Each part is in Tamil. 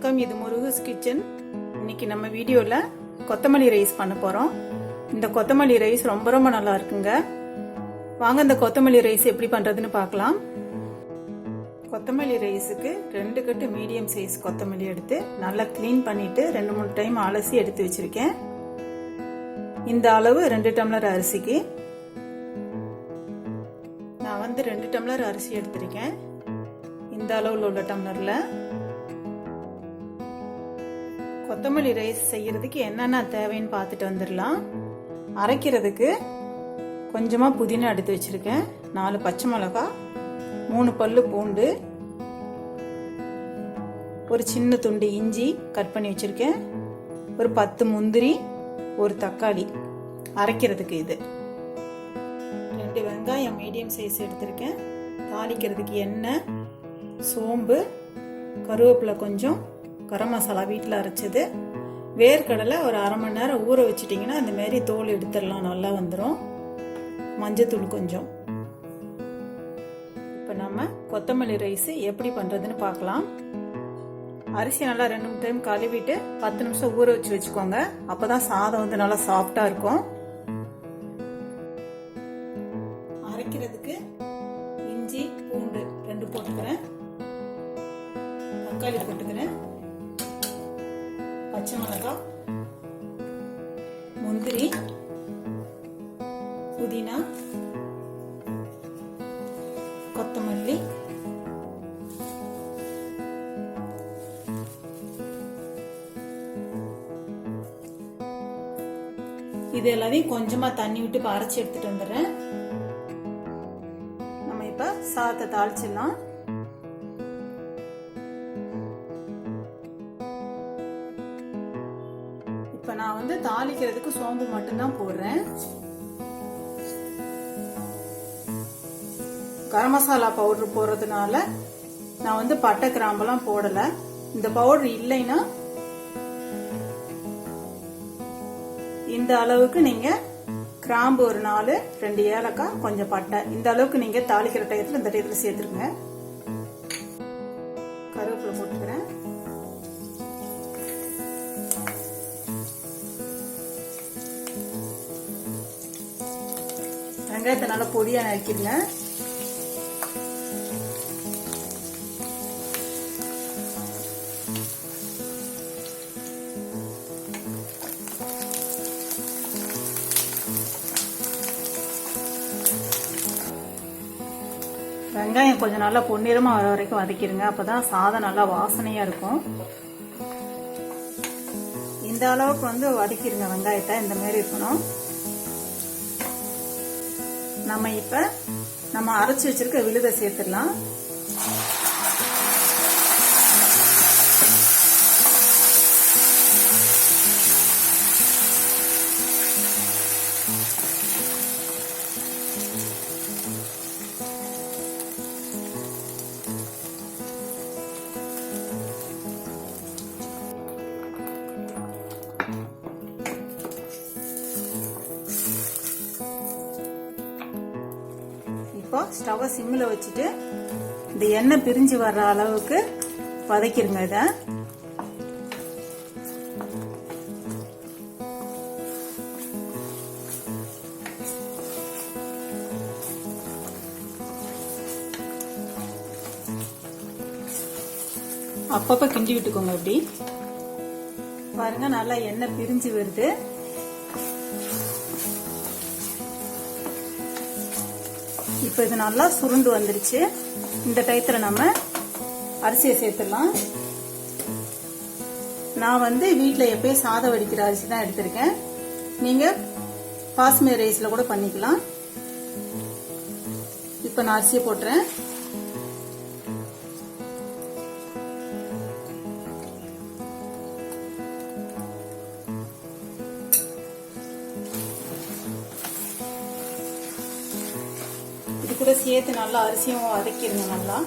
வணக்கம், இது முருகஸ் கிச்சன். இன்னைக்கு நம்ம வீடியோவில் கொத்தமல்லி ரைஸ் பண்ண போகிறோம். இந்த கொத்தமல்லி ரைஸ் ரொம்ப ரொம்ப நல்லா இருக்குங்க. வாங்க இந்த கொத்தமல்லி ரைஸ் எப்படி பண்ணுறதுன்னு பார்க்கலாம். கொத்தமல்லி ரைஸுக்கு 2 கட்டு மீடியம் சைஸ் கொத்தமல்லி எடுத்து நல்லா க்ளீன் பண்ணிட்டு 2-3 டைம் அலசி எடுத்து வச்சிருக்கேன். இந்த அளவு 2 டம்ளர் அரிசிக்கு நான் வந்து 2 டம்ளர் அரிசி எடுத்திருக்கேன். இந்த அளவில் உள்ள டம்ளர்ல கொத்தமல்லி ரைஸ் செய்யறதுக்கு என்னென்ன தேவைன்னு பார்த்துட்டு வந்துடலாம். அரைக்கிறதுக்கு கொஞ்சமாக புதினா எடுத்து வச்சிருக்கேன், 4 பச்சை மிளகாய், 3 பல்லு பூண்டு, ஒரு சின்ன துண்டு இஞ்சி கட் பண்ணி வச்சிருக்கேன், ஒரு 10 முந்திரி, ஒரு தக்காளி அரைக்கிறதுக்கு. இது 2 வெங்காயம் மீடியம் சைஸ் எடுத்திருக்கேன். தாளிக்கிறதுக்கு எண்ணெய், சோம்பு, கருவேப்பிலை, கொஞ்சம் கரம் மசாலா வீட்டில் அரைச்சது, வேர்க்கடலை ஒரு அரை மணி நேரம் ஊற வச்சிட்டிங்கன்னா அந்த மாதிரி தோல் எடுத்துடலாம், நல்லா வந்துடும். மஞ்சத்தூள் கொஞ்சம். இப்போ நம்ம கொத்தமல்லி ரைஸ் எப்படி பண்ணுறதுன்னு பார்க்கலாம். அரிசி நல்லா 2-3 டைம் கழுவிட்டு 10 நிமிஷம் ஊற வச்சு வச்சுக்கோங்க. அப்போ தான் சாதம் வந்து நல்லா சாஃப்டாக இருக்கும். அரைக்கிறதுக்கு இஞ்சி பூண்டு 2 போட்டுக்கிறேன், தக்காளி போட்டுக்கிறேன், பச்சை மிளகாய், முந்திரி, புதினா, கொத்தமல்லி, இது எல்லாத்தையும் கொஞ்சமா தண்ணி விட்டு அரைச்சி எடுத்துட்டு வந்துடுறேன். நம்ம இப்ப சாதத்தை தாளிச்சிடலாம். இப்ப நான் வந்து தாளிக்கிறதுக்கு சோம்பு மட்டும்தான் போடுறேன். கரம் மசாலா பவுடர் போடுறதுனால நான் வந்து பட்டை கிராம்பெல்லாம் போடல. இந்த பவுடர் இல்லைன்னா இந்த அளவுக்கு நீங்க கிராம்பு ஒரு 4-2 ஏலக்காய், கொஞ்சம் பட்டை, இந்த அளவுக்கு நீங்க தாளிக்கிற டயத்துல இந்த டயத்துல சேர்த்துருங்க. கருவேப்பிலை போட்டுக்கிறேன். வெங்காயத்தை நல்லா பொடியா நறுக்கிடுங்க. வெங்காயம் கொஞ்சம் நல்லா பொன்னிறமா வர வரைக்கும் வதக்கிடுங்க. அப்பதான் சாதம் நல்லா வாசனையா இருக்கும். இந்த அளவுக்கு வந்து வதக்கிடுங்க வெங்காயத்தை, இந்த மாதிரி இருக்கணும். நம்ம இப்ப அரைச்சு வச்சிருக்க விழுதை சேர்த்துடலாம். இப்போ ஸ்டவ் சிம்ல வச்சுட்டு இந்த எண்ணெய் பிரிஞ்சு வர்ற அளவுக்கு வதக்கிருங்க. இத அப்பப்ப கிண்டி விட்டுக்கோங்க. இப்படி பாருங்க, நல்லா எண்ணெய் பிரிஞ்சு வருது. இப்போ இது நல்லா சுருண்டு வந்துருச்சு. இந்த டயத்துல நம்ம அரிசியை சேர்த்துடலாம். நான் வந்து வீட்டுல எப்பயும் சாதம் வடிக்கிற அரிசி தான் எடுத்திருக்கேன். நீங்க பாஸ்மதி ரைஸ்ல கூட பண்ணிக்கலாம். இப்ப நான் அரிசியை போட்டுறேன். கூட சேர்த்து நல்லா அரிசியும் வதக்கிடுங்க. நல்லா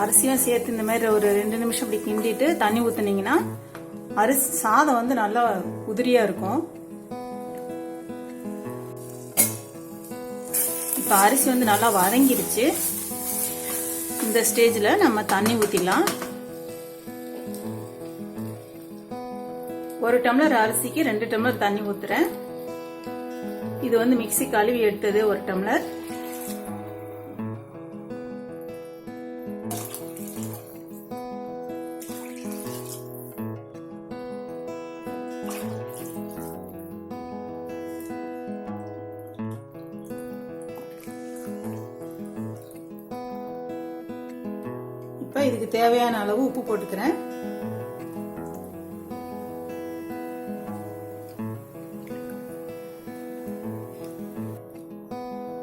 அரிசியும் சேர்த்து இந்த மாதிரி ஒரு 2 நிமிஷம் இப்படி கிண்டிட்டு தண்ணி ஊத்துனீங்கன்னா அரிசி சாதம் வந்து நல்லா உதிரியா இருக்கும். இப்போ அரிசி வந்து நல்லா வதங்கிடுச்சு. இந்த ஸ்டேஜில் நம்ம தண்ணி ஊற்றிடலாம். 1 டம்ளர் அரிசிக்கு 2 டம்ளர் தண்ணி ஊற்றுறேன். இது வந்து மிக்ஸி கழுவி எடுத்தது 1 டம்ளர். இப்போ இதுக்கு தேவையான அளவு உப்பு போட்டுக்கிறேன்.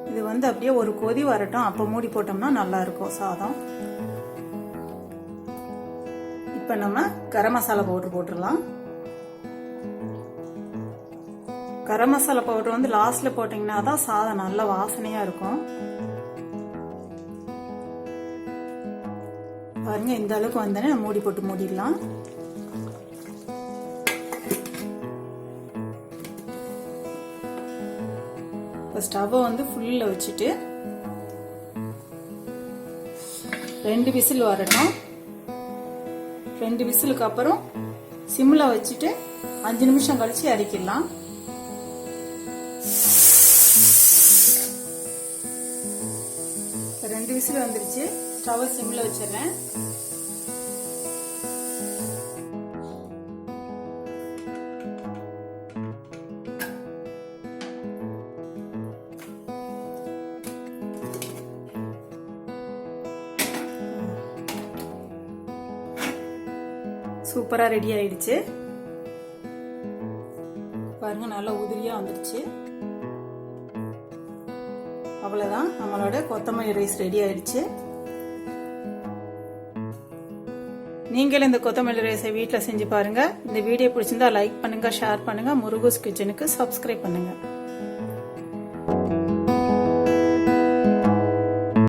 இது வந்து அப்படியே ஒரு கொதி வரட்டும், அப்போ மூடி போட்டோம்னா நல்லா இருக்கும் சாதம். இப்போ நம்ம கரம் மசாலா பவுடர் போட்டுடலாம். கரம் மசாலா பவுடர் வந்து லாஸ்ட்ல போட்டீங்கன்னா தான் சாதம் நல்ல வாசனையா இருக்கும். பாருங்க, இந்த அளவுக்கு வந்தோடனே மூடி போட்டு மூடிடலாம். இப்போ ஸ்டவ்வை வந்து ஃபுல்லில் வச்சுட்டு 2 விசில் வரட்டும். 2 விசிலுக்கு அப்புறம் சிம்மில் வச்சுட்டு 5 நிமிஷம் கழிச்சு இறக்கிடலாம். இப்போ 2 விசில் வந்துருச்சு. ஸ்டவ்வை சிம்மில் வச்சிடுறேன். சூப்பரா ரெடி ஆயிடுச்சு. பாருங்க, நல்லா உதிரியா வந்துருச்சு. அவ்வளவுதான், நம்மளோட கொத்தமல்லி ரைஸ் ரெடி ஆயிடுச்சு. நீங்களும் இந்த கொத்தமல்லி ரைஸை வீட்டில் செஞ்சு பாருங்க. இந்த வீடியோ பிடிச்சிருந்தா லைக் பண்ணுங்க, ஷேர் பண்ணுங்க. முருகூஸ் கிச்சனுக்கு சப்ஸ்கிரைப் பண்ணுங்க.